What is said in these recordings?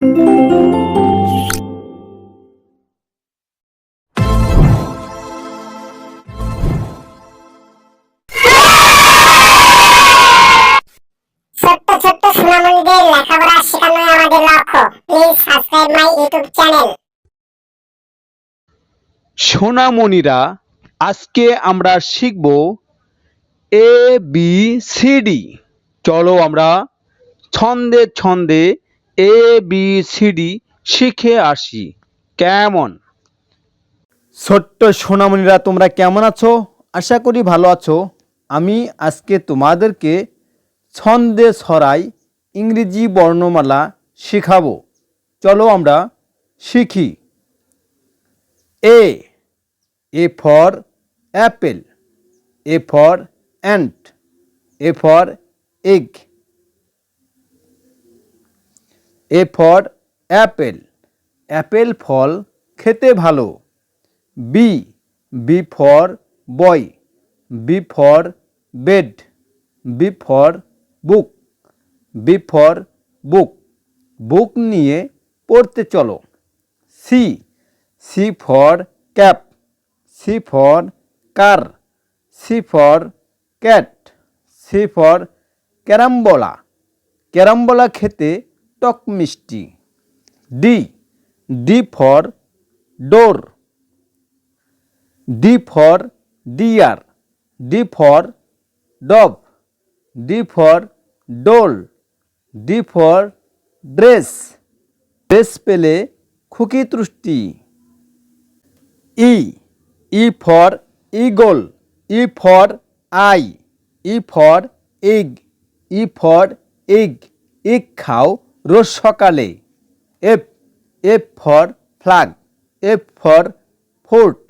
ছোট্ট ছোট্ট সোনামণিদের লেখাপড়া শেখানোই আমাদের লক্ষ্য। Please subscribe my YouTube channel. সোনামণিরা, আজকে আমরা শিখব এ বি সি ডি। চলো আমরা ছন্দে ছন্দে এ বি সি ডি শিখে আসি। কেমন? ছোট্ট সোনামণিরা, তোমরা কেমন আছো? আশা করি ভালো আছো। আমি আজকে তোমাদেরকে ছন্দে ছড়াই ইংরেজি বর্ণমালা শেখাবো। চলো আমরা শিখি। A for apple, A for ant, A for egg, A for apple, apple ফল খেতে ভালো। B for boy, B for bed, B for book, B for book, book নিয়ে পড়তে চলো। C for cap, C for car, C for cat, C for carambola, carambola খেতে টক মিষ্টি। D for door, D for deer, D for dove, D for doll, D for dress, dress পেলে খুকি তুষ্টি। E for eagle, E for eye, E for egg, E for egg, egg খাও রোজ সকালে। F for flag, F for fort,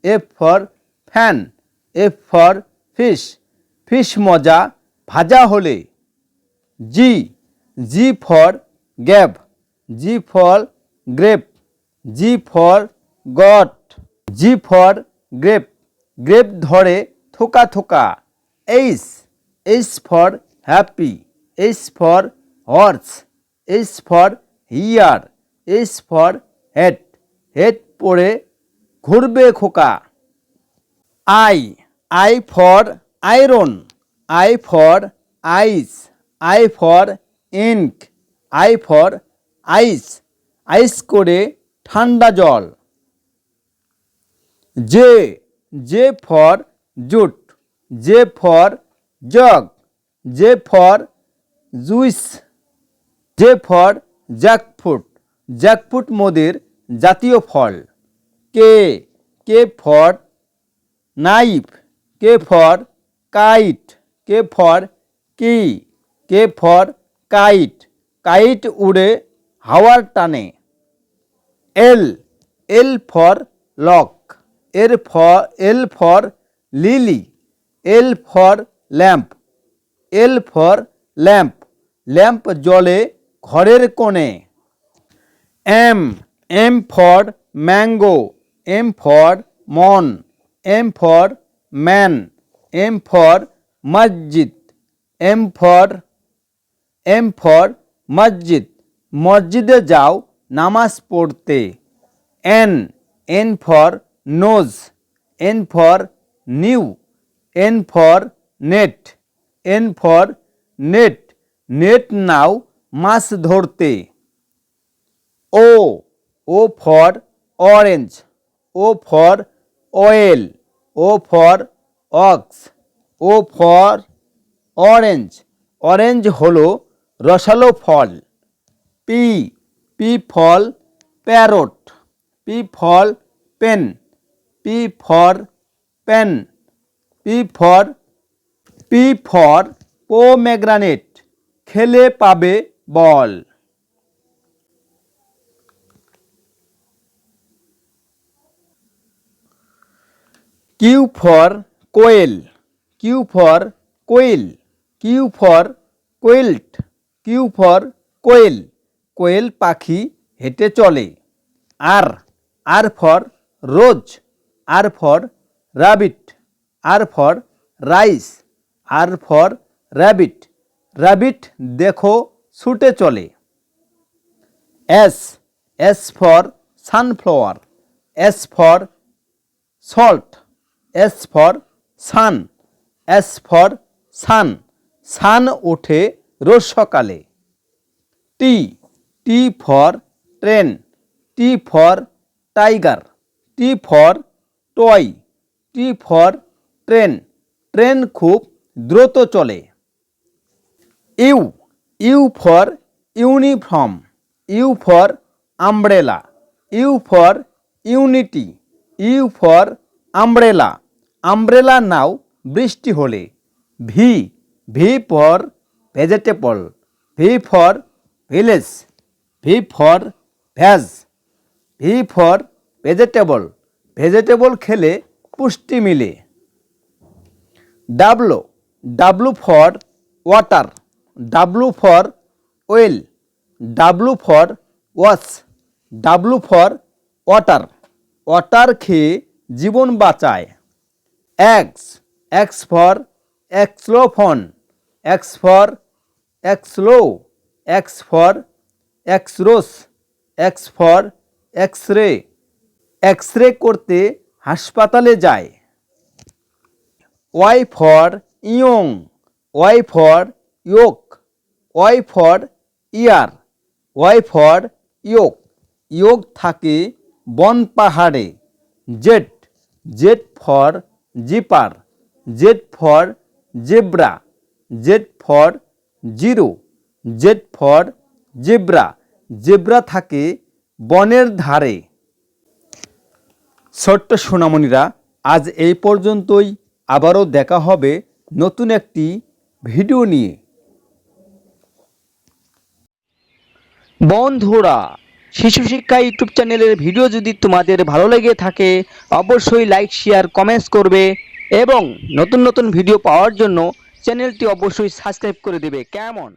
F for fan, F for fish, fish মজা ভাজা হলে। G for gab, G for grape, G for goat, G for grape, grape ধরে থোকা থোকা। H for happy, H for horse, H for here, H for head, head পড়ে ঘুরবে খোকা। I for iron, I for ice, I for ink, I for ice, ice করে ঠান্ডা জল। J for jute, J for jug, J for juice, J for jackfruit, jackfruit মোদের জাতীয় ফল। K for knife, K for kite, K for key, K for kite, kite উড়ে হাওয়ার টানে। L for lock, L for lily, L for lamp, L for lamp, lamp জ্বলে ঘরের কোণে। M for mango, M for moon, M for man, M for মসজিদ, M for মসজিদ, মসজিদে যাও নামাজ পড়তে। N for nose, N for new, N for net, N for net, net নাও মাছ ধরতে। O for orange, O for oil, O for ox, O for orange, orange হলো রসালো ফল। P for parrot, P for pen, P for pen, P for pomegranate, খেলে পাবে বল। Q for quail, Q for quail, Q for quilt, Q for quail, কোয়েল পাখি হেঁটে চলে। R for rose, R for rabbit, R for rice, R for rabbit, rabbit দেখো ছুটে চলে। S. S for sunflower. S for salt. S for sun. S for sun. sun ওঠে রোজ সকালে। T. T for train. T for tiger. T for toy. T for train. Train খুব দ্রুত চলে। U. U for uniform. U for umbrella. U for unity. U for umbrella. umbrella নাও বৃষ্টি হলে। V. V for vegetable. V for village. V for veg. V for vegetable. vegetable খেলে পুষ্টি মিলে। W. W for water. W for well. W for watch. W for water. water খেয়ে জীবন বাঁচায়। X. X for xylophone. X for xylo. X for xrose. X for x-ray. x-ray করতে হাসপাতালে যায়। Y for young. Y for yoke. Y for ear. Y for yoke. yoke থাকে বন পাহাড়ে। Z. Z for zipper. Z for zebra. Z for zero. Z for zebra. zebra থাকে বনের ধারে। ছোট্ট সোনামণিরা, আজ এই পর্যন্তই। আবারও দেখা হবে নতুন একটি ভিডিও নিয়ে। বন্ধুরা, শিশু শিক্ষা ইউটিউব চ্যানেলের ভিডিও যদি তোমাদের ভালো লেগে থাকে অবশ্যই লাইক, শেয়ার, কমেন্টস করবে এবং নতুন নতুন ভিডিও পাওয়ার জন্য চ্যানেলটি অবশ্যই সাবস্ক্রাইব করে দেবে। কেমন?